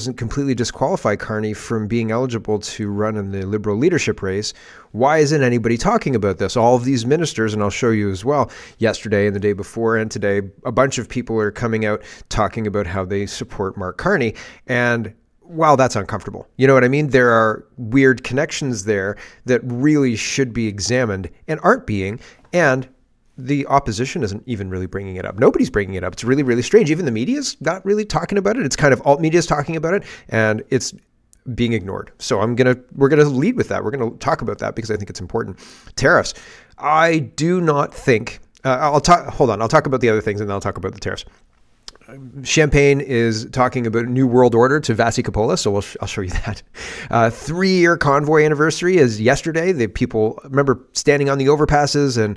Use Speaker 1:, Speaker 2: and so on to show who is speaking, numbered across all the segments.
Speaker 1: doesn't completely disqualify Carney from being eligible to run in the Liberal leadership race. Why isn't anybody talking about this? All of these ministers, and I'll show you as well, yesterday and the day before and today, a bunch of people are coming out talking about how they support Mark Carney. And wow, that's uncomfortable. You know what I mean? There are weird connections there that really should be examined and aren't being. And the opposition isn't even really bringing it up. Nobody's bringing it up. It's really, really strange. Even the media's not really talking about it. It's kind of alt media's talking about it, and it's being ignored. So we're gonna lead with that. We're gonna talk about that because I think it's important. Tariffs. I do not think. Hold on. I'll talk about the other things, and then I'll talk about the tariffs. Champagne is talking about a new world order to Vasi Coppola, so I'll show you that. 3-year convoy anniversary is yesterday. The people remember standing on the overpasses and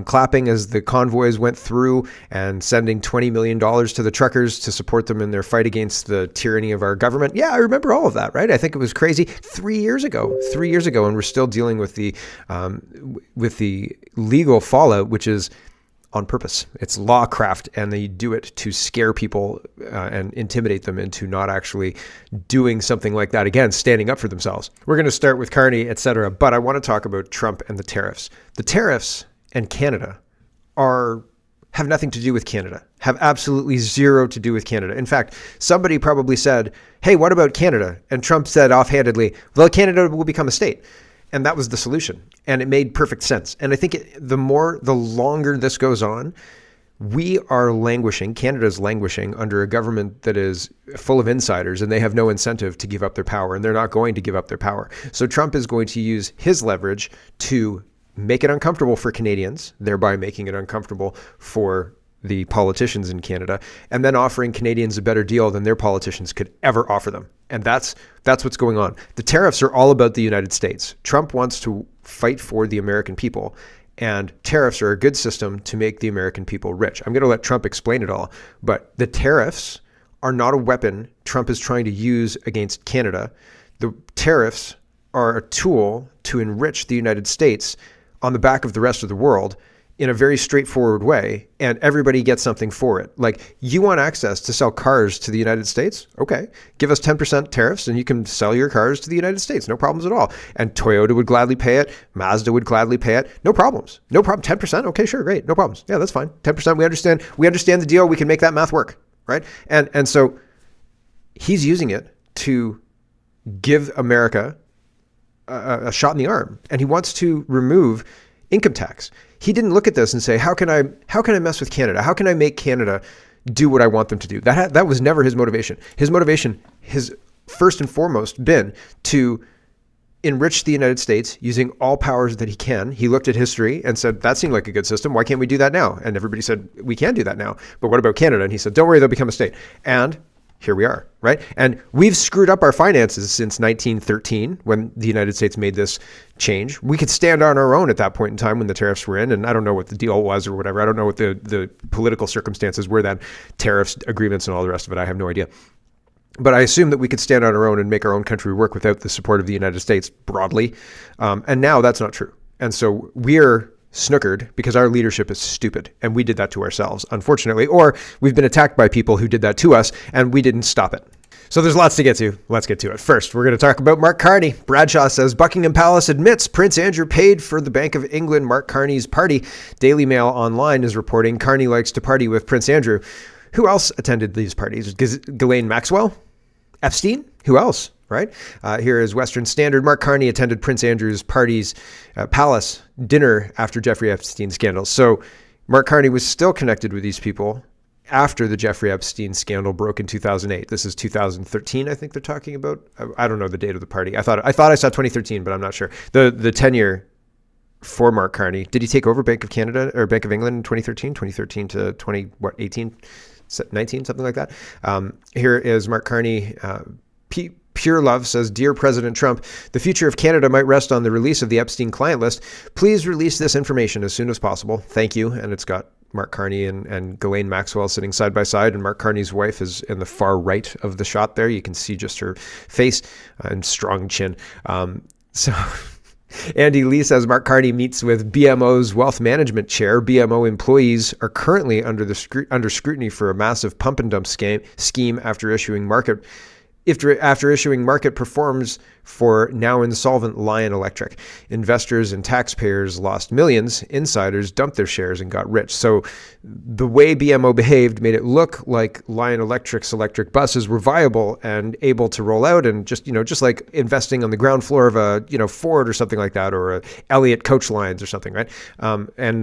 Speaker 1: clapping as the convoys went through and sending $20 million to the truckers to support them in their fight against the tyranny of our government. Yeah, I remember all of that, right? I think it was crazy 3 years ago, and we're still dealing with the legal fallout, which is on purpose. It's lawcraft, and they do it to scare people and intimidate them into not actually doing something like that again, standing up for themselves. We're going to start with Carney, etc., but I want to talk about Trump and the tariffs. The tariffs and Canada have nothing to do with Canada, have absolutely zero to do with Canada. In fact, somebody probably said, hey, what about Canada? And Trump said offhandedly, well, Canada will become a state. And that was the solution. And it made perfect sense. And I think the longer this goes on, we are languishing, Canada's languishing under a government that is full of insiders, and they have no incentive to give up their power, and they're not going to give up their power. So Trump is going to use his leverage to make it uncomfortable for Canadians, thereby making it uncomfortable for the politicians in Canada, and then offering Canadians a better deal than their politicians could ever offer them. And that's what's going on. The tariffs are all about the United States. Trump wants to fight for the American people, and tariffs are a good system to make the American people rich. I'm going to let Trump explain it all, but the tariffs are not a weapon Trump is trying to use against Canada. The tariffs are a tool to enrich the United States on the back of the rest of the world in a very straightforward way, and everybody gets something for it. Like, you want access to sell cars to the United States? Okay, give us 10% tariffs and you can sell your cars to the United States. No problems at all. And Toyota would gladly pay it. Mazda would gladly pay it. No problems. No problem. 10%? Okay, sure, great. No problems. Yeah, that's fine. 10%, we understand. We understand the deal. We can make that math work, right? And so he's using it to give America a shot in the arm. And he wants to remove income tax. He didn't look at this and say, how can I mess with Canada? How can I make Canada do what I want them to do? That was never his motivation. His motivation has first and foremost been to enrich the United States using all powers that he can. He looked at history and said, that seemed like a good system. Why can't we do that now? And everybody said, we can do that now. But what about Canada? And he said, don't worry, they'll become a state. And here we are, right? And we've screwed up our finances since 1913 when the United States made this change. We could stand on our own at that point in time when the tariffs were in, and I don't know what the deal was or whatever. I don't know what the political circumstances were then, tariffs, agreements, and all the rest of it. I have no idea. But I assume that we could stand on our own and make our own country work without the support of the United States broadly. And now that's not true. And so we're snookered because our leadership is stupid, and we did that to ourselves, unfortunately, or we've been attacked by people who did that to us and we didn't stop it. So there's lots to get to. Let's get to it. First, we're going to talk about Mark Carney. Bradshaw says Buckingham Palace admits Prince Andrew paid for the Bank of England Mark Carney's party. Daily Mail Online is reporting Carney likes to party with Prince Andrew. Who else attended these parties? Ghislaine Maxwell? Epstein? Who else? Right? Here is Western Standard. Mark Carney attended Prince Andrew's palace dinner after Jeffrey Epstein scandal. So Mark Carney was still connected with these people after the Jeffrey Epstein scandal broke in 2008. This is 2013, I think they're talking about. I don't know the date of the party. I thought I saw 2013, but I'm not sure. The tenure for Mark Carney. Did he take over Bank of Canada or Bank of England in 2013 to 18, 19, something like that? Here is Mark Carney. Pure Love says, Dear President Trump, the future of Canada might rest on the release of the Epstein client list. Please release this information as soon as possible. Thank you. And it's got Mark Carney and Ghislaine Maxwell sitting side by side, and Mark Carney's wife is in the far right of the shot there. You can see just her face and strong chin. So Andy Lee says Mark Carney meets with BMO's wealth management chair. BMO employees are currently under scrutiny for a massive pump and dump scheme after issuing market after issuing market performs for now insolvent Lion Electric. Investors and taxpayers lost millions. Insiders dumped their shares and got rich. So the way BMO behaved made it look like Lion Electric's electric buses were viable and able to roll out, and just like investing on the ground floor of a Ford or something like that, or a Elliott Coach Lines or something, right? And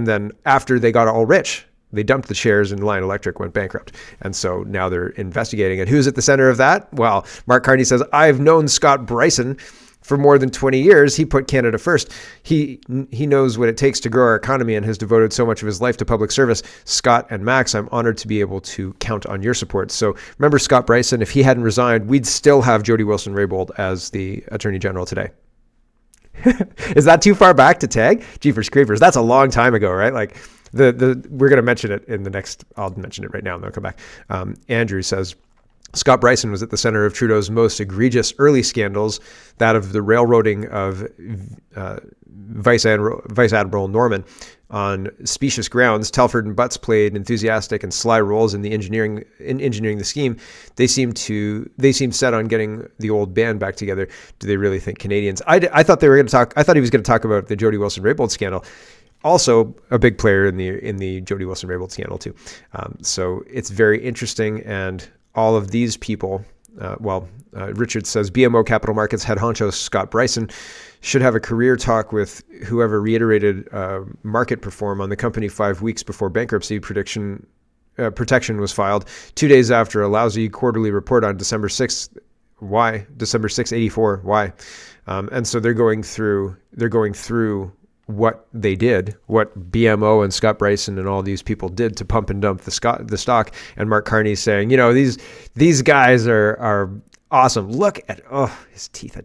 Speaker 1: then after they got all rich, they dumped the shares and Lion Electric went bankrupt. And so now they're investigating it. Who's at the center of that? Well, Mark Carney says, I've known Scott Bryson for more than 20 years. He put Canada first. He knows what it takes to grow our economy and has devoted so much of his life to public service. Scott and Max, I'm honored to be able to count on your support. So remember Scott Bryson, if he hadn't resigned, we'd still have Jody Wilson-Raybould as the Attorney General today. Is that too far back to tag? Jeepers creepers. That's a long time ago, right? Like we're going to mention it in the next, I'll mention it right now and then I'll come back. Andrew says, Scott Bryson was at the center of Trudeau's most egregious early scandals, that of the railroading of Vice Admiral Norman. On specious grounds, Telford and Butts played enthusiastic and sly roles in engineering the scheme. They seemed set on getting the old band back together. Do they really think Canadians? I thought they were going to talk. I thought he was going to talk about the Jody Wilson-Raybould scandal. Also, a big player in the Jody Wilson-Raybould scandal too. So it's very interesting, and all of these people. Richard says BMO Capital Markets head honcho Scott Bryson should have a career talk with whoever reiterated market perform on the company 5 weeks before bankruptcy protection was filed, 2 days after a lousy quarterly report on December 6th. Why? December 6th, 84. Why? And so they're going through what they did, what BMO and Scott Bryson and all these people did to pump and dump the stock. And Mark Carney saying, these guys are awesome. Look at, his teeth.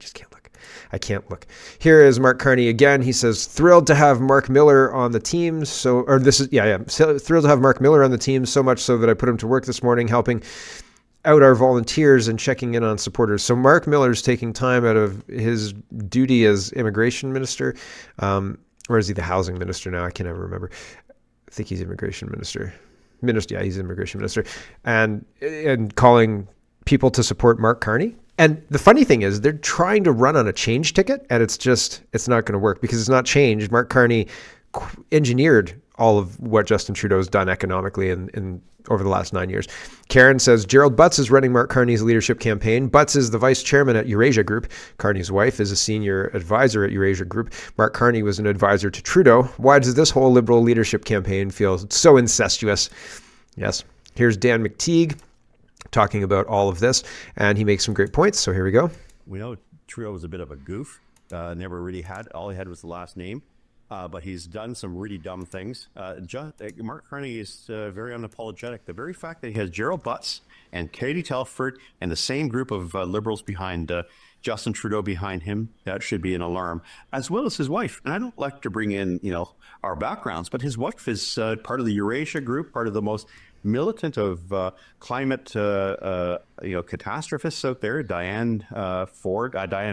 Speaker 1: I can't look. Here is Mark Carney again. He says, thrilled to have Mark Miller on the team. Thrilled to have Mark Miller on the team, so much so that I put him to work this morning, helping out our volunteers and checking in on supporters. So Mark Miller's taking time out of his duty as immigration minister. Or is he the housing minister now? I can never remember. I think he's immigration minister. Yeah, he's immigration minister. And calling people to support Mark Carney. And the funny thing is they're trying to run on a change ticket, and it's not going to work because it's not changed. Mark Carney engineered all of what Justin Trudeau's done economically in over the last 9 years. Karen says, Gerald Butts is running Mark Carney's leadership campaign. Butts is the vice chairman at Eurasia Group. Carney's wife is a senior advisor at Eurasia Group. Mark Carney was an advisor to Trudeau. Why does this whole Liberal leadership campaign feel so incestuous? Yes. Here's Dan McTeague talking about all of this, and he makes some great points. So here we go.
Speaker 2: We know Trudeau was a bit of a goof. Never really all he had was the last name. But he's done some really dumb things. Mark Carney is very unapologetic. The very fact that he has Gerald Butts and Katie Telford and the same group of Liberals behind Justin Trudeau behind him, that should be an alarm, as well as his wife. And I don't like to bring in, our backgrounds, but his wife is part of the Eurasia Group, part of the most militant of climate, catastrophists out there. Diane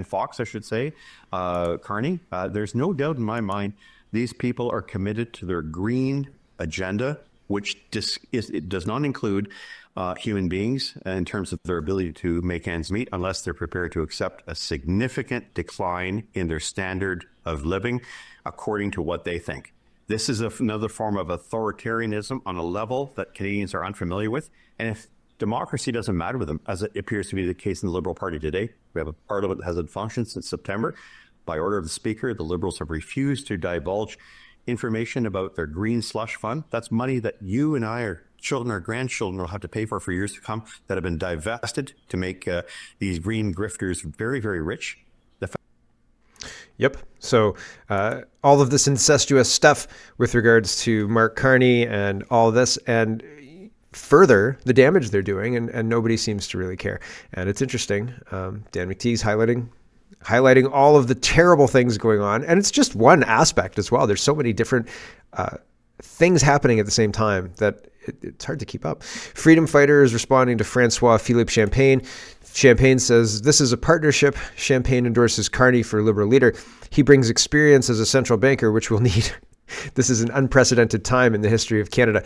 Speaker 2: Fox, I should say, Carney. There's no doubt in my mind these people are committed to their green agenda, which it does not include human beings in terms of their ability to make ends meet unless they're prepared to accept a significant decline in their standard of living according to what they think. This is another form of authoritarianism on a level that Canadians are unfamiliar with. And if democracy doesn't matter with them, as it appears to be the case in the Liberal Party today, we have a parliament that hasn't functioned since September. By order of the Speaker, the Liberals have refused to divulge information about their green slush fund. That's money that you and I, our children, our grandchildren will have to pay for years to come, that have been divested to make these green grifters very, very rich.
Speaker 1: Yep. So all of this incestuous stuff with regards to Mark Carney and all this, and further the damage they're doing, and nobody seems to really care. And it's interesting. Dan McTeague's highlighting all of the terrible things going on, and it's just one aspect as well. There's so many different things happening at the same time that it's hard to keep up. Freedom Fighter is responding to Francois Philippe Champagne. Champagne says, this is a partnership. Champagne endorses Carney for Liberal leader. He brings experience as a central banker, which we'll need. This is an unprecedented time in the history of Canada.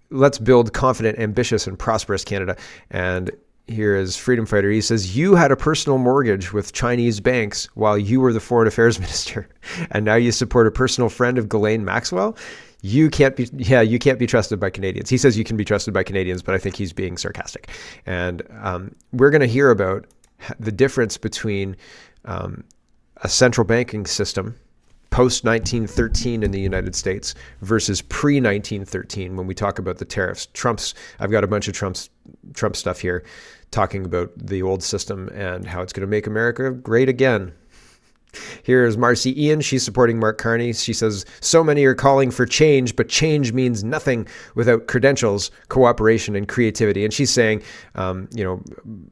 Speaker 1: Let's build confident, ambitious, and prosperous Canada. And here is Freedom Fighter. He says, you had a personal mortgage with Chinese banks while you were the foreign affairs minister, and now you support a personal friend of Ghislaine Maxwell. You can't be trusted by Canadians. He says you can be trusted by Canadians, but I think he's being sarcastic. And we're going to hear about the difference between a central banking system post-1913 in the United States versus pre-1913 when we talk about the tariffs. I've got a bunch of Trump stuff here talking about the old system and how it's going to make America great again. Here's Marcy Ian. She's supporting Mark Carney. She says, so many are calling for change, but change means nothing without credentials, cooperation, and creativity. And she's saying,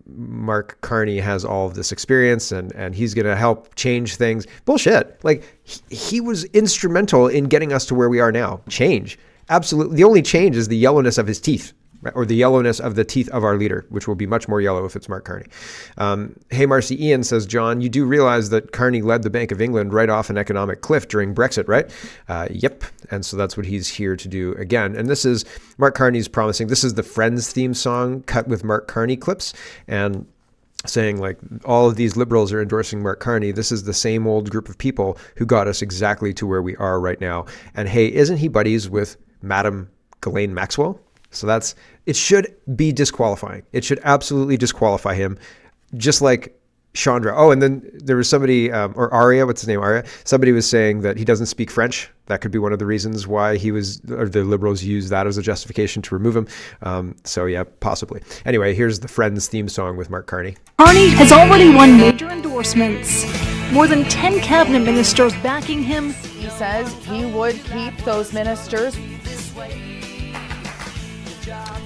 Speaker 1: Mark Carney has all of this experience and he's going to help change things. Bullshit. Like, he was instrumental in getting us to where we are now. Change. Absolutely. The only change is the yellowness of his teeth. Or the yellowness of the teeth of our leader, which will be much more yellow if it's Mark Carney. Hey, Marcy Ian says, John, you do realize that Carney led the Bank of England right off an economic cliff during Brexit, right? Yep. And so that's what he's here to do again. And this is Mark Carney's promising. This is the Friends theme song cut with Mark Carney clips and saying like all of these liberals are endorsing Mark Carney. This is the same old group of people who got us exactly to where we are right now. And hey, isn't he buddies with Madam Ghislaine Maxwell? So it should be disqualifying. It should absolutely disqualify him, just like Chandra. Oh, and then there was somebody, or Arya, what's his name, Arya? Somebody was saying that he doesn't speak French. That could be one of the reasons why the liberals used that as a justification to remove him. So yeah, possibly. Anyway, here's the Friends theme song with Mark Carney.
Speaker 3: Carney has already won major endorsements. More than 10 cabinet ministers backing him.
Speaker 4: He says he would keep those ministers.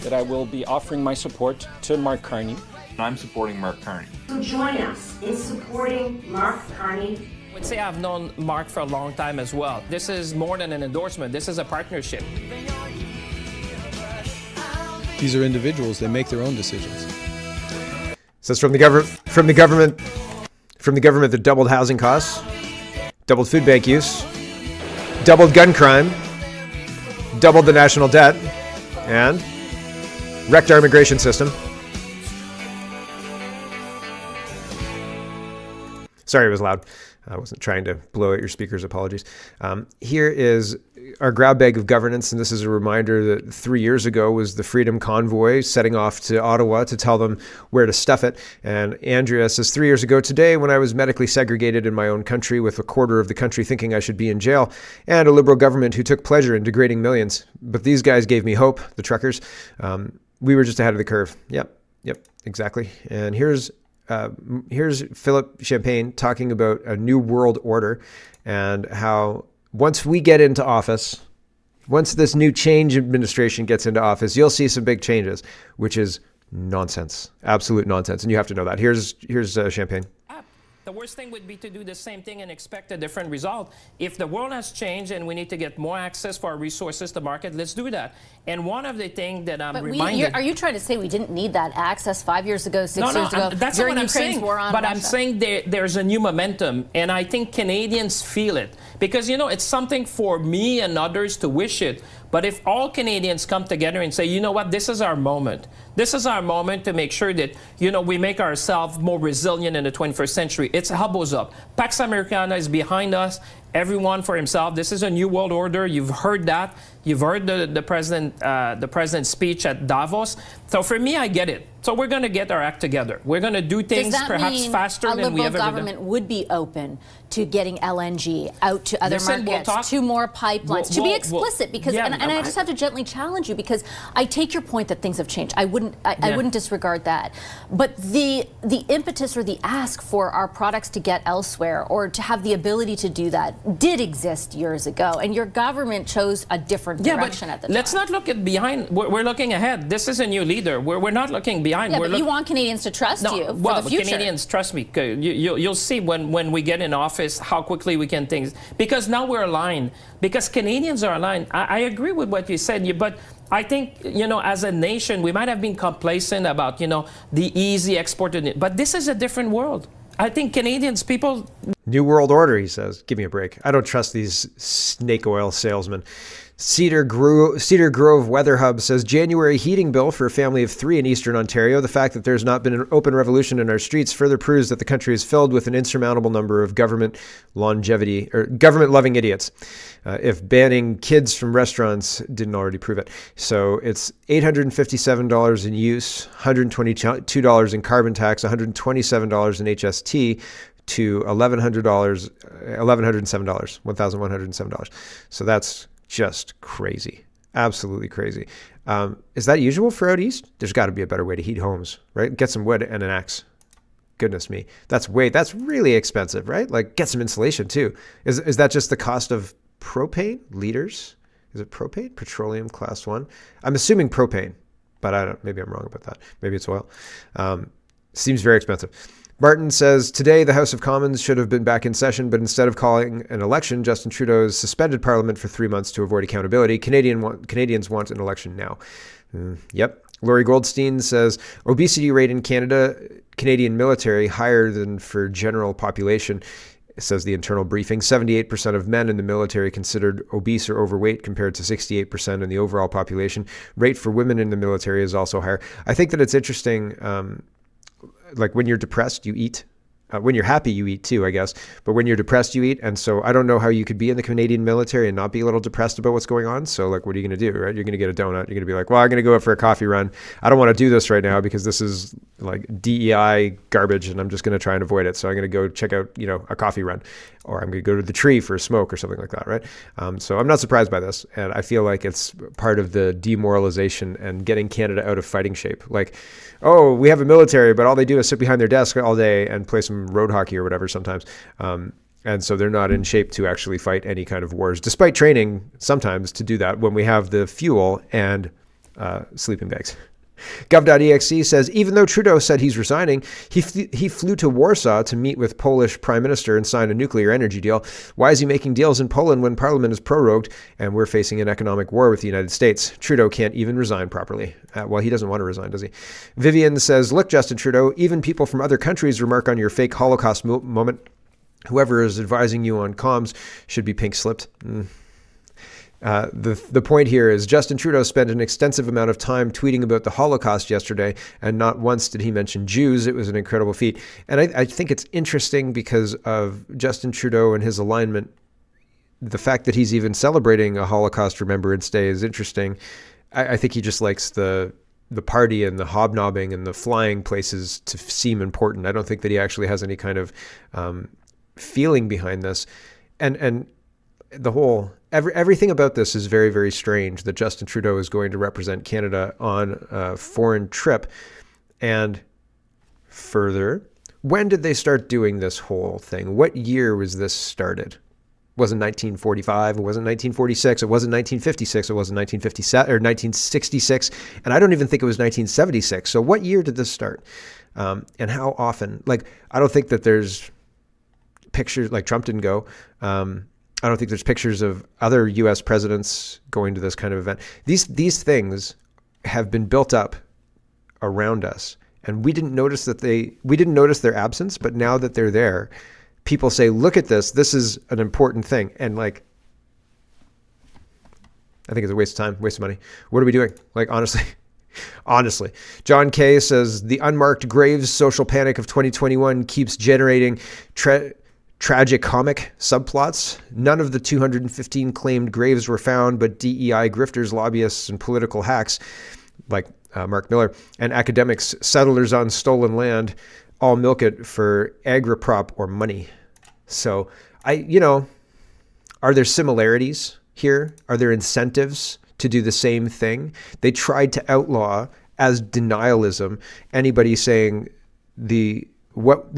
Speaker 5: That I will be offering my support to Mark Carney.
Speaker 6: I'm supporting Mark Carney.
Speaker 7: So join us in supporting Mark Carney.
Speaker 8: I would say I've known Mark for a long time as well. This is more than an endorsement. This is a partnership.
Speaker 9: These are individuals. They make their own decisions.
Speaker 1: Says from the government that doubled housing costs, doubled food bank use, doubled gun crime, doubled the national debt, and wrecked our immigration system. Sorry, it was loud. I wasn't trying to blow out your speakers. Apologies. Here is our grab bag of governance, and this is a reminder that 3 years ago was the Freedom Convoy setting off to Ottawa to tell them where to stuff it. And Andrea says, 3 years ago today, when I was medically segregated in my own country with a quarter of the country thinking I should be in jail, and a Liberal government who took pleasure in degrading millions. But these guys gave me hope, the truckers. We were just ahead of the curve. Yep, exactly. And here's Philip Champagne talking about a new world order and how once we get into office, once this new change administration gets into office, you'll see some big changes, which is nonsense, absolute nonsense. And you have to know that. Here's Champagne.
Speaker 8: The worst thing would be to do the same thing and expect a different result. If the world has changed and we need to get more access for our resources to market, let's do that. And one of the things that I'm reminded...
Speaker 10: Are you trying to say we didn't need that access 5 years ago, 6 years ago,
Speaker 8: that's
Speaker 10: during
Speaker 8: what I'm
Speaker 10: Ukraine's
Speaker 8: saying.
Speaker 10: war on
Speaker 8: But
Speaker 10: Russia?
Speaker 8: I'm saying there's a new momentum, and I think Canadians feel it. Because, it's something for me and others to wish it. But if all Canadians come together and say, you know what, this is our moment. This is our moment to make sure that, we make ourselves more resilient in the 21st century. It's elbows up. Pax Americana is behind us. Everyone for himself. This is a new world order. You've heard that. You've heard the president's speech at Davos. So for me, I get it. So we're going to get our act together. We're going to do things perhaps faster than we ever done.
Speaker 10: A Liberal government would be open to getting LNG out to other markets, to more pipelines, to be explicit, because and I just have to gently challenge you, because I take your point that things have changed. I wouldn't disregard that. But the impetus or the ask for our products to get elsewhere or to have the ability to do that did exist years ago, and your government chose a different direction at the time.
Speaker 8: Let's not look at behind. We're looking ahead. This is a new leader. We're not looking behind.
Speaker 10: Yeah, but you want Canadians to trust you for the future.
Speaker 8: Canadians, trust me. You'll see when we get in office how quickly we can things. Because now we're aligned. Because Canadians are aligned. I agree with what you said, but I think, as a nation, we might have been complacent about, the easy export. But this is a different world. I think Canadians, people...
Speaker 1: New world order, he says. Give me a break. I don't trust these snake oil salesmen. Cedar Grove Weather Hub says January heating bill for a family of 3 in Eastern Ontario. The fact that there's not been an open revolution in our streets further proves that the country is filled with an insurmountable number of government loving idiots. If banning kids from restaurants didn't already prove it. So it's $857 in use, $122 in carbon tax, $127 in HST, to $1,107. So that's just crazy. Absolutely crazy. Is that usual for out east? There's got to be a better way to heat homes, right? Get some wood and an axe. Goodness me. That's really expensive, right? Like get some insulation too. Is that just the cost of propane liters? Is it propane? Petroleum class 1? I'm assuming propane, but maybe I'm wrong about that. Maybe it's oil. Seems very expensive. Martin says, today the House of Commons should have been back in session, but instead of calling an election, Justin Trudeau has suspended Parliament for 3 months to avoid accountability. Canadians want an election now. Yep. Laurie Goldstein says, obesity rate in Canada, Canadian military, higher than for general population, says the internal briefing. 78% of men in the military considered obese or overweight compared to 68% in the overall population. Rate for women in the military is also higher. I think that it's interesting. Like when you're depressed, you eat. When you're happy, you eat too, I guess. But when you're depressed, you eat. And so I don't know how you could be in the Canadian military and not be a little depressed about what's going on. So like, what are you going to do, right? You're going to get a donut. You're going to be like, well, I'm going to go out for a coffee run. I don't want to do this right now because this is like DEI garbage and I'm just going to try and avoid it. So I'm going to go check out, a coffee run, or I'm going to go to the tree for a smoke or something like that, right? So I'm not surprised by this. And I feel like it's part of the demoralization and getting Canada out of fighting shape. Like, oh, we have a military, but all they do is sit behind their desk all day and play some road hockey or whatever sometimes. And so they're not in shape to actually fight any kind of wars, despite training sometimes to do that when we have the fuel and sleeping bags. Gov.exe says, even though Trudeau said he's resigning, he flew to Warsaw to meet with Polish Prime Minister and sign a nuclear energy deal. Why is he making deals in Poland when Parliament is prorogued and we're facing an economic war with the United States? Trudeau can't even resign properly. Well, he doesn't want to resign, does he? Vivian says, look, Justin Trudeau, even people from other countries remark on your fake Holocaust moment. Whoever is advising you on comms should be pink-slipped. The point here is Justin Trudeau spent an extensive amount of time tweeting about the Holocaust yesterday, and not once did he mention Jews. It was an incredible feat. And I think it's interesting because of Justin Trudeau and his alignment. The fact that he's even celebrating a Holocaust Remembrance Day is interesting. I think he just likes the party and the hobnobbing and the flying places to seem important. I don't think that he actually has any kind of feeling behind this. And the whole everything about this is very, very strange that Justin Trudeau is going to represent Canada on a foreign trip. And further, when did they start doing this whole thing? What year was this started? It wasn't 1945. It wasn't 1946. It wasn't 1956. It wasn't 1957 or 1966. And I don't even think it was 1976. So what year did this start? And how often? Like, I don't think that there's pictures, like Trump didn't go. I don't think there's pictures of other U.S. presidents going to this kind of event. These things have been built up around us, and we didn't notice their absence. But now that they're there, people say, "Look at this. This is an important thing." And like, I think it's a waste of time, waste of money. What are we doing? Like, honestly, John Kay says the unmarked graves social panic of 2021 keeps generating tragicomic subplots. None of the 215 claimed graves were found, but DEI grifters, lobbyists, and political hacks like Mark Miller and academics, settlers on stolen land, all milk it for agriprop or money. So are there similarities here? Are there incentives to do the same thing? They tried to outlaw as denialism anybody saying the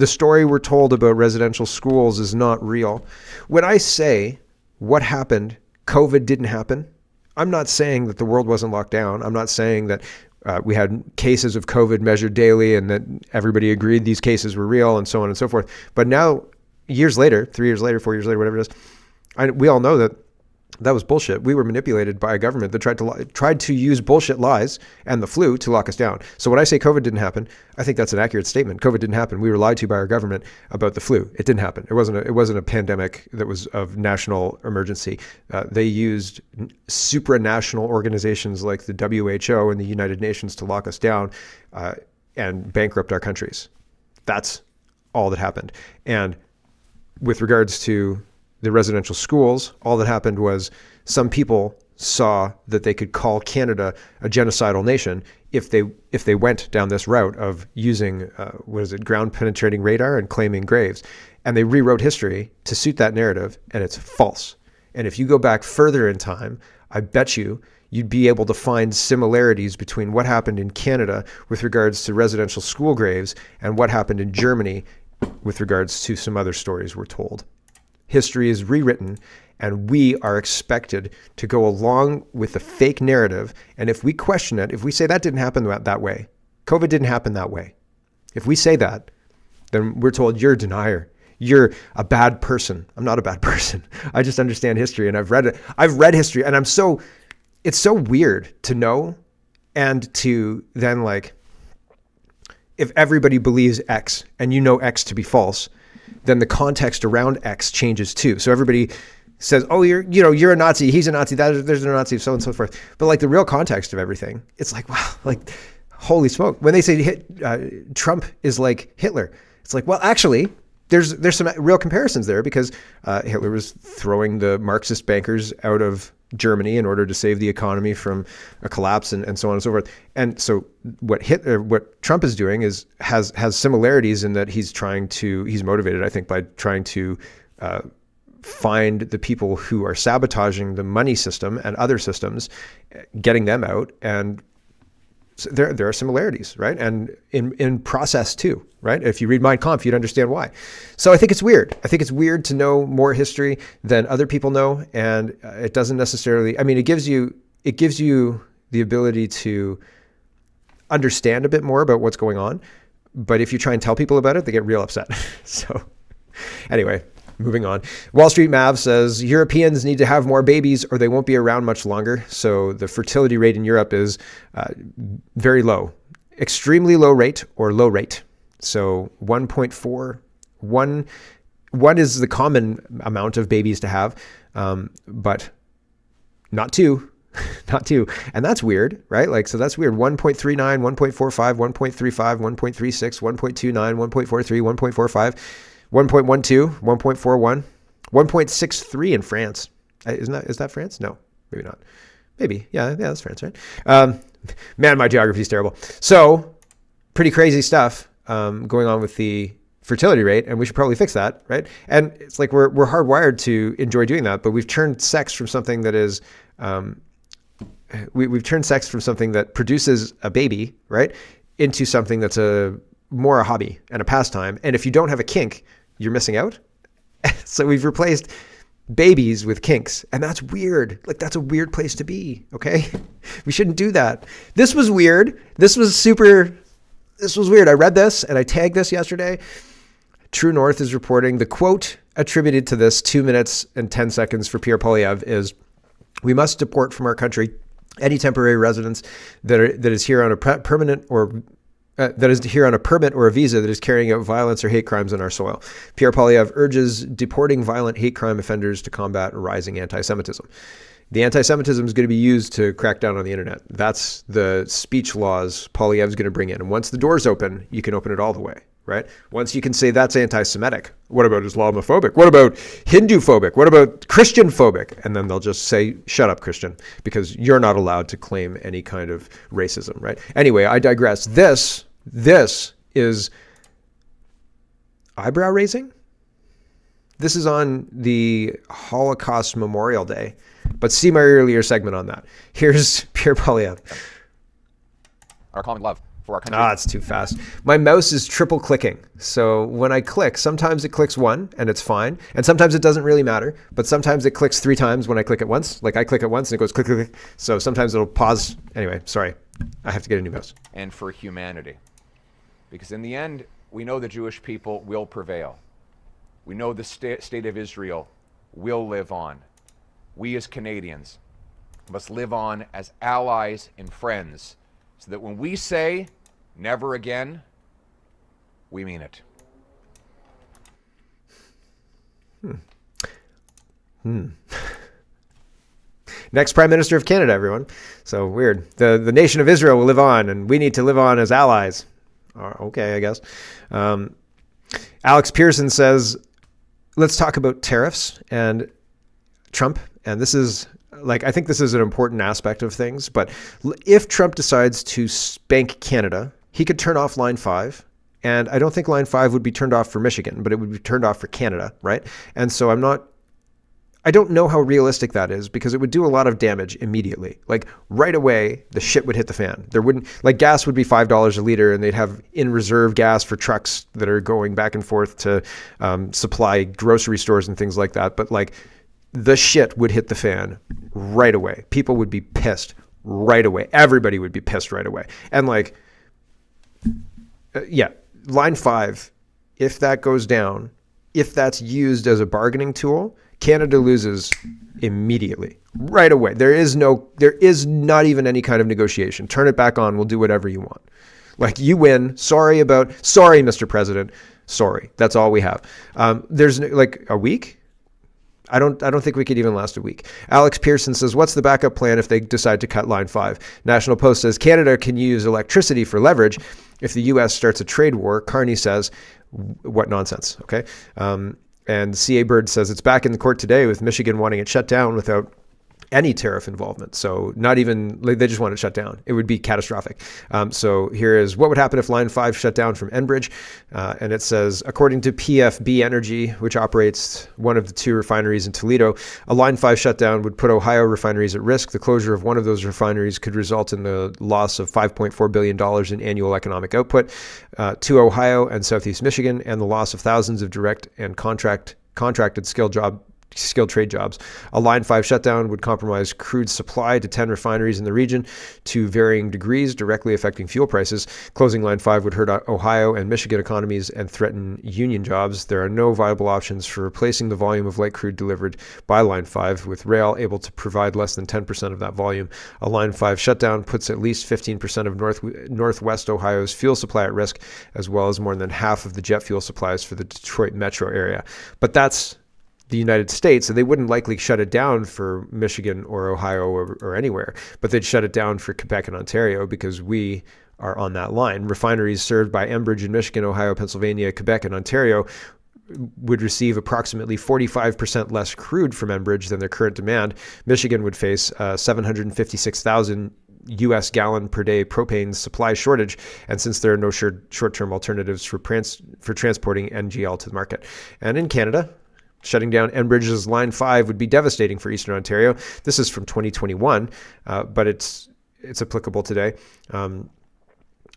Speaker 1: story we're told about residential schools is not real. When I say what happened, COVID didn't happen, I'm not saying that the world wasn't locked down. I'm not saying that we had cases of COVID measured daily and that everybody agreed these cases were real and so on and so forth. But now, years later, 3 years later, 4 years later, whatever it is, we all know that That was bullshit. We were manipulated by a government that tried to use bullshit lies and the flu to lock us down. So when I say COVID didn't happen, I think that's an accurate statement. COVID didn't happen. We were lied to by our government about the flu. It didn't happen. It wasn't a pandemic that was of national emergency. They used supranational organizations like the WHO and the United Nations to lock us down and bankrupt our countries. That's all that happened. And with regards to the residential schools, all that happened was some people saw that they could call Canada a genocidal nation if they went down this route of using ground penetrating radar and claiming graves, and they rewrote history to suit that narrative, and it's false. And if you go back further in time, I bet you'd be able to find similarities between what happened in Canada with regards to residential school graves and what happened in Germany with regards to some other stories we're told. History is rewritten, and we are expected to go along with the fake narrative. And if we question it, if we say that didn't happen that way, COVID didn't happen that way, if we say that, then we're told you're a denier. You're a bad person. I'm not a bad person. I just understand history, and I've read it. I've read history, and it's so weird to know and to then if everybody believes X and you know X to be false, then the context around X changes too. So everybody says, oh, you're a Nazi, he's a Nazi, there's a Nazi, so on and so forth. But the real context of everything, it's wow, holy smoke. When they say Trump is like Hitler, it's well, actually, there's some real comparisons there, because Hitler was throwing the Marxist bankers out of Germany in order to save the economy from a collapse and so on and so forth. And so what Trump is doing has similarities in that he's motivated, I think, by trying to find the people who are sabotaging the money system and other systems, getting them out. And so there are similarities, right? And in process too, right? If you read Mein Kampf, you'd understand why. So I think it's weird. I think it's weird to know more history than other people know, and it doesn't necessarily. I mean, it gives you the ability to understand a bit more about what's going on. But if you try and tell people about it, they get real upset. So anyway. Moving on. Wall Street Mav says Europeans need to have more babies or they won't be around much longer. So the fertility rate in Europe is very low, extremely low rate or low rate. So 1.4, one is the common amount of babies to have, but not two. Not two. And that's weird, right? So that's weird. 1.39, 1.45, 1.35, 1.36, 1.29, 1.43, 1.45. 1.12, 1.41, 1.63 in France. Is that France? No, maybe not. Maybe. Yeah, that's France, right? Man, my geography is terrible. So pretty crazy stuff going on with the fertility rate, and we should probably fix that, right? And it's we're hardwired to enjoy doing that, but we've turned sex from something that is we've turned sex from something that produces a baby, right, into something that's more a hobby and a pastime. And if you don't have a kink, you're missing out. So we've replaced babies with kinks, and that's weird. That's a weird place to be. Okay. We shouldn't do that. This was weird. This was weird. I read this and I tagged this yesterday. True North is reporting the quote attributed to this 2 minutes and 10 seconds for Pierre Poilievre is, "We must deport from our country any temporary residents that is here on a permanent or that is here on a permit or a visa that is carrying out violence or hate crimes on our soil. Pierre Poilievre urges deporting violent hate crime offenders to combat rising anti-Semitism." The anti-Semitism is going to be used to crack down on the internet. That's the speech laws Poilievre's going to bring in. And once the door's open, you can open it all the way, right? Once you can say that's anti-Semitic, what about Islamophobic? What about Hindu-phobic? What about Christian-phobic? And then they'll just say, shut up, Christian, because you're not allowed to claim any kind of racism, right? Anyway, I digress. This is eyebrow raising. This is on the Holocaust Memorial Day, but see my earlier segment on that. Here's Pierre Poilievre.
Speaker 11: Our common love for our country.
Speaker 1: It's too fast. My mouse is triple clicking. So when I click, sometimes it clicks one and it's fine. And sometimes it doesn't really matter, but sometimes it clicks 3 times when I click it once. I click it once and it goes click, click, click. So sometimes it'll pause. Anyway, sorry. I have to get a new mouse.
Speaker 11: And for humanity. Because in the end, we know the Jewish people will prevail. We know the state of Israel will live on. we as Canadians must live on as allies and friends so that when we say never again, we mean it.
Speaker 1: Next Prime Minister of Canada, everyone. So weird. The nation of Israel will live on, and we need to live on as allies. Okay, I guess. Alex Pearson says, let's talk about tariffs and Trump. And this is, like, I think this is an important aspect of things. But if Trump decides to spank Canada, he could turn off Line 5. And I don't think Line 5 would be turned off for Michigan, but it would be turned off for Canada, right? And so I don't know how realistic that is, because it would do a lot of damage immediately. Like right away, the shit would hit the fan. There wouldn't, like, gas would be $5 a liter, and they'd have in reserve gas for trucks that are going back and forth to supply grocery stores and things like that. But like, the shit would hit the fan right away. People would be pissed right away. Everybody would be pissed right away. And like, yeah, Line 5, if that goes down, if that's used as a bargaining tool, Canada loses immediately, right away. There is not even any kind of negotiation. Turn it back on. We'll do whatever you want. Like, you win. Sorry, Mr. President. Sorry. That's all we have. There's like a week. I don't think we could even last a week. Alex Pearson says, what's the backup plan if they decide to cut Line 5? National Post says, Canada can use electricity for leverage if the U.S. starts a trade war. Carney says, what nonsense, okay? And C.A. Bird says, it's back in the court today with Michigan wanting it shut down without any tariff involvement. So not even, like, they just want it shut down. It would be catastrophic. So here is what would happen if Line 5 shut down from Enbridge. And it says, according to PFB Energy, which operates one of the two refineries in Toledo, a Line 5 shutdown would put Ohio refineries at risk. The closure of one of those refineries could result in the loss of $5.4 billion in annual economic output to Ohio and Southeast Michigan, and the loss of thousands of direct and contracted skilled trade jobs. A Line 5 shutdown would compromise crude supply to 10 refineries in the region to varying degrees, directly affecting fuel prices. Closing Line 5 would hurt Ohio and Michigan economies and threaten union jobs. There are no viable options for replacing the volume of light crude delivered by Line 5, with rail able to provide less than 10% of that volume. A Line 5 shutdown puts at least 15% of Northwest Ohio's fuel supply at risk, as well as more than half of the jet fuel supplies for the Detroit metro area. But that's the United States, and they wouldn't likely shut it down for Michigan or Ohio or anywhere, but they'd shut it down for Quebec and Ontario because we are on that line. Refineries served by Enbridge in Michigan, Ohio, Pennsylvania, Quebec, and Ontario would receive approximately 45% less crude from Enbridge than their current demand. Michigan would face 756,000 U.S. gallon per day propane supply shortage, and since there are no short-term alternatives for transporting NGL to the market. And in Canada, shutting down Enbridge's Line 5 would be devastating for Eastern Ontario. This is from 2021, but it's applicable today.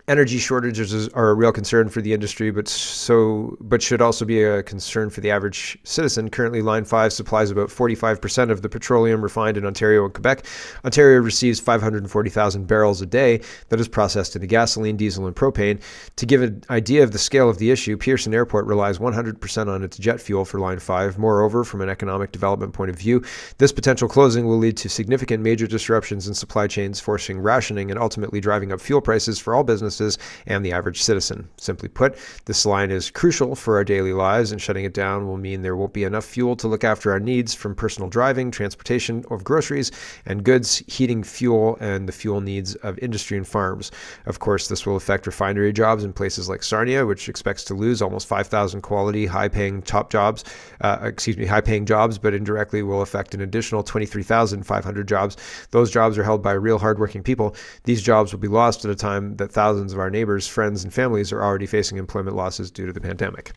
Speaker 1: Energy shortages are a real concern for the industry, but should also be a concern for the average citizen. Currently, Line 5 supplies about 45% of the petroleum refined in Ontario and Quebec. Ontario receives 540,000 barrels a day that is processed into gasoline, diesel, and propane. To give an idea of the scale of the issue, Pearson Airport relies 100% on its jet fuel for Line 5. Moreover, from an economic development point of view, this potential closing will lead to significant major disruptions in supply chains, forcing rationing and ultimately driving up fuel prices for all businesses and the average citizen. Simply put, this line is crucial for our daily lives, and shutting it down will mean there won't be enough fuel to look after our needs, from personal driving, transportation of groceries and goods, heating, fuel, and the fuel needs of industry and farms. Of course, this will affect refinery jobs in places like Sarnia, which expects to lose almost 5,000 quality, high-paying jobs, but indirectly will affect an additional 23,500 jobs. Those jobs are held by real hardworking people. These jobs will be lost at a time that thousands of our neighbors, friends, and families are already facing employment losses due to the pandemic.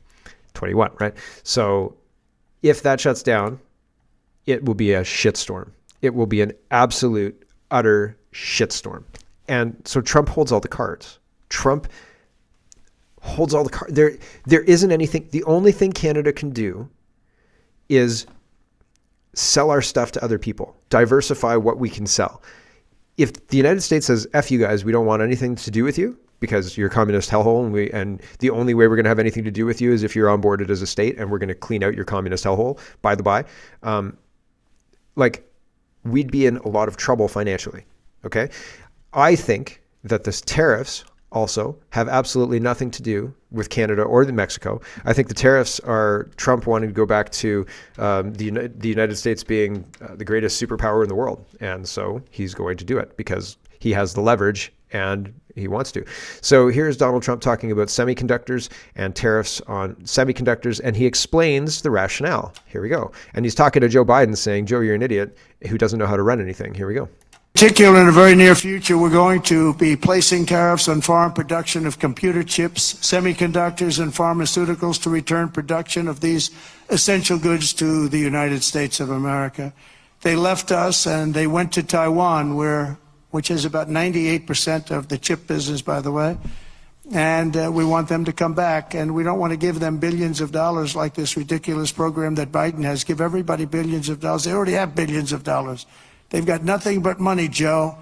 Speaker 1: 21, right? So if that shuts down, it will be a shitstorm. It will be an absolute, utter shitstorm. And so Trump holds all the cards. Trump holds all the cards. There isn't anything. The only thing Canada can do is sell our stuff to other people, diversify what we can sell. If the United States says, F you guys, we don't want anything to do with you because you're a communist hellhole, and the only way we're going to have anything to do with you is if you're onboarded as a state, and we're going to clean out your communist hellhole, by the by. Like, we'd be in a lot of trouble financially. Okay. I think that this tariffs also have absolutely nothing to do with Canada or Mexico. I think the tariffs are Trump wanting to go back to the United States being the greatest superpower in the world. And so he's going to do it because he has the leverage and he wants to. So here's Donald Trump talking about semiconductors and tariffs on semiconductors, and he explains the rationale. Here we go. And he's talking to Joe Biden saying, Joe, you're an idiot who doesn't know how to run anything. Here we go.
Speaker 12: Particularly in the very near future, we're going to be placing tariffs on foreign production of computer chips, semiconductors, and pharmaceuticals to return production of these essential goods to the United States of America. They left us and they went to Taiwan, which is about 98% of the chip business, by the way. And we want them to come back. And we don't want to give them billions of dollars like this ridiculous program that Biden has. Give everybody billions of dollars. They already have billions of dollars. They've got nothing but money, Joe.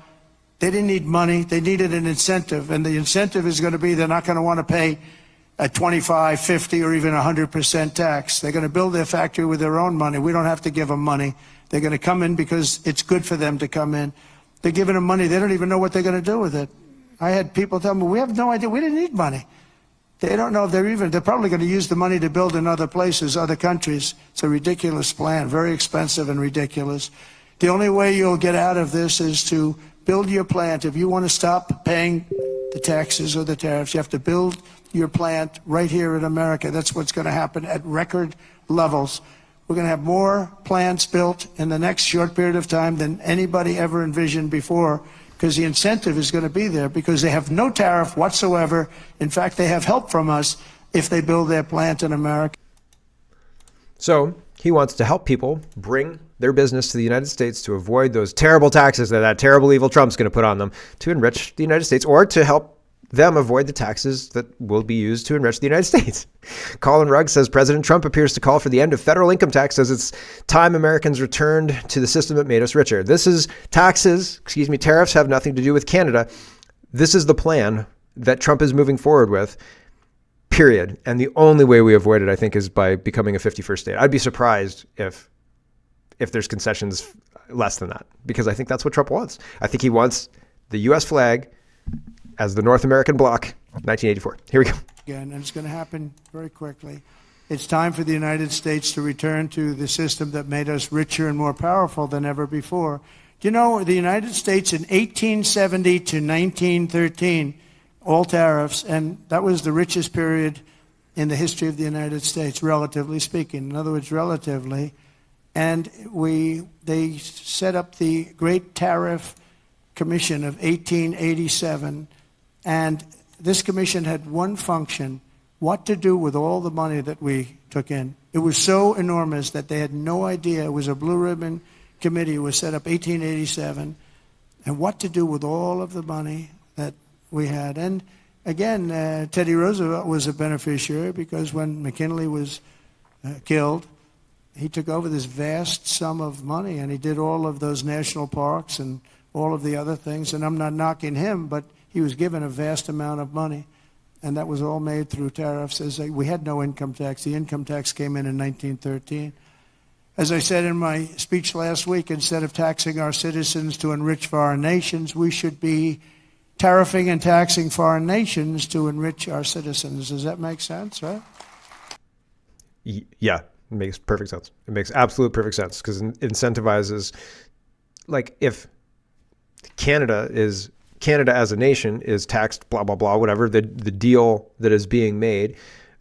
Speaker 12: They didn't need money. They needed an incentive. And the incentive is going to be they're not going to want to pay a 25, 50, or even 100% tax. They're going to build their factory with their own money. We don't have to give them money. They're going to come in because it's good for them to come in. They're giving them money. They don't even know what they're going to do with it. I had people tell me, we have no idea. We didn't need money. They don't know if they're probably going to use the money to build in other places, other countries. It's a ridiculous plan, very expensive and ridiculous. The only way you'll get out of this is to build your plant. If you want to stop paying the taxes or the tariffs, you have to build your plant right here in America. That's what's going to happen at record levels. We're going to have more plants built in the next short period of time than anybody ever envisioned before, because the incentive is going to be there, because they have no tariff whatsoever. In fact, they have help from us if they build their plant in America.
Speaker 1: So he wants to help people bring their business to the United States to avoid those terrible taxes that terrible evil Trump's going to put on them to enrich the United States, or to help them avoid the taxes that will be used to enrich the United States. Colin Rugg says President Trump appears to call for the end of federal income tax as it's time Americans returned to the system that made us richer. This is tariffs have nothing to do with Canada. This is the plan that Trump is moving forward with, period. And the only way we avoid it, I think, is by becoming a 51st state. I'd be surprised if there's concessions less than that, because I think that's what Trump wants. I think he wants the U.S. flag as the North American bloc, 1984. Here we go.
Speaker 12: Again, and it's going to happen very quickly. It's time for the United States to return to the system that made us richer and more powerful than ever before. Do you know the United States in 1870 to 1913, all tariffs, and that was the richest period in the history of the United States, relatively speaking. In other words, relatively. And they set up the Great Tariff Commission of 1887, and this commission had one function: what to do with all the money that we took in. It was so enormous that they had no idea. It was a blue ribbon committee. It was set up 1887, and what to do with all of the money that we had. And again, Teddy Roosevelt was a beneficiary, because when McKinley was killed, he took over this vast sum of money, and he did all of those national parks and all of the other things. And I'm not knocking him, but he was given a vast amount of money, and that was all made through tariffs. We had no income tax. The income tax came in 1913. As I said in my speech last week, instead of taxing our citizens to enrich foreign nations, we should be tariffing and taxing foreign nations to enrich our citizens. Does that make sense, right?
Speaker 1: Yeah. It makes perfect sense. It makes absolute perfect sense, because it incentivizes, like, if Canada as a nation is taxed, blah, blah, blah, whatever, the deal that is being made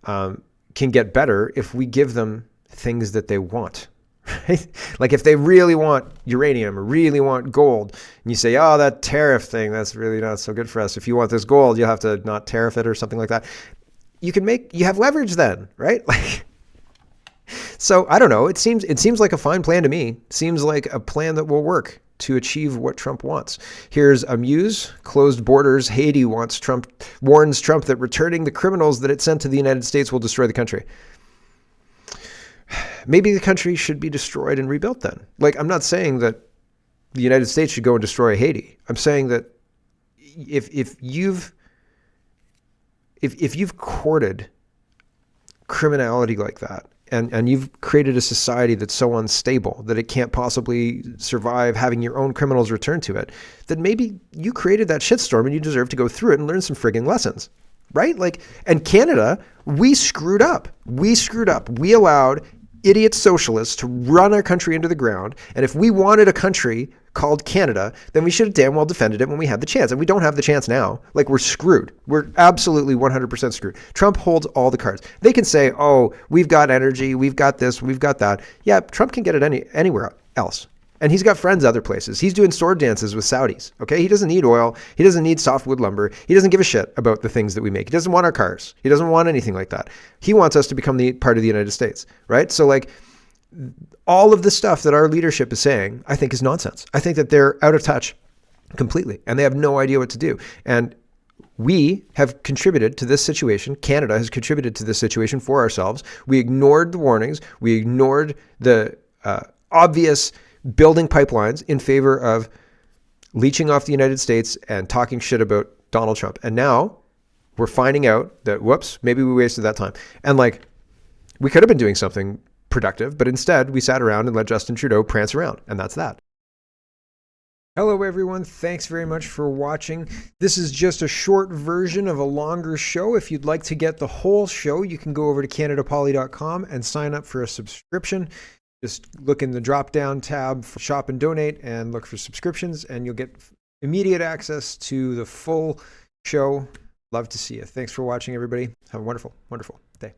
Speaker 1: can get better if we give them things that they want, right? Like if they really want uranium or really want gold, and you say, oh, that tariff thing, that's really not so good for us. If you want this gold, you'll have to not tariff it or something like that. You have leverage then, right? Like, so I don't know. It seems like a fine plan to me. Seems like a plan that will work to achieve what Trump wants. Here's Amuse. Closed borders. Haiti warns Trump that returning the criminals that it sent to the United States will destroy the country. Maybe the country should be destroyed and rebuilt then. Like, I'm not saying that the United States should go and destroy Haiti. I'm saying that if you've courted criminality like that, and you've created a society that's so unstable that it can't possibly survive having your own criminals returned to it, then maybe you created that shitstorm and you deserve to go through it and learn some frigging lessons, right? Like, and Canada, we screwed up. We screwed up. We allowed idiot socialists to run our country into the ground. And if we wanted a country called Canada, then we should have damn well defended it when we had the chance. And we don't have the chance now. Like, we're screwed. We're absolutely 100% screwed. Trump holds all the cards. They can say, oh, we've got energy, we've got this, we've got that. Yeah, Trump can get it anywhere else. And he's got friends other places. He's doing sword dances with Saudis, okay? He doesn't need oil. He doesn't need softwood lumber. He doesn't give a shit about the things that we make. He doesn't want our cars. He doesn't want anything like that. He wants us to become the part of the United States, right? So like, all of the stuff that our leadership is saying, I think is nonsense. I think that they're out of touch completely, and they have no idea what to do. And we have contributed to this situation. Canada has contributed to this situation for ourselves. We ignored the warnings. We ignored the obvious building pipelines in favor of leeching off the United States and talking shit about Donald Trump. And now we're finding out that, whoops, maybe we wasted that time. And like, we could have been doing something productive, but instead we sat around and let Justin Trudeau prance around. And that's that. Hello, everyone. Thanks very much for watching. This is just a short version of a longer show. If you'd like to get the whole show, you can go over to CanadaPoly.com and sign up for a subscription. Just look in the drop-down tab for Shop and Donate and look for subscriptions, and you'll get immediate access to the full show. Love to see you. Thanks for watching, everybody. Have a wonderful, wonderful day.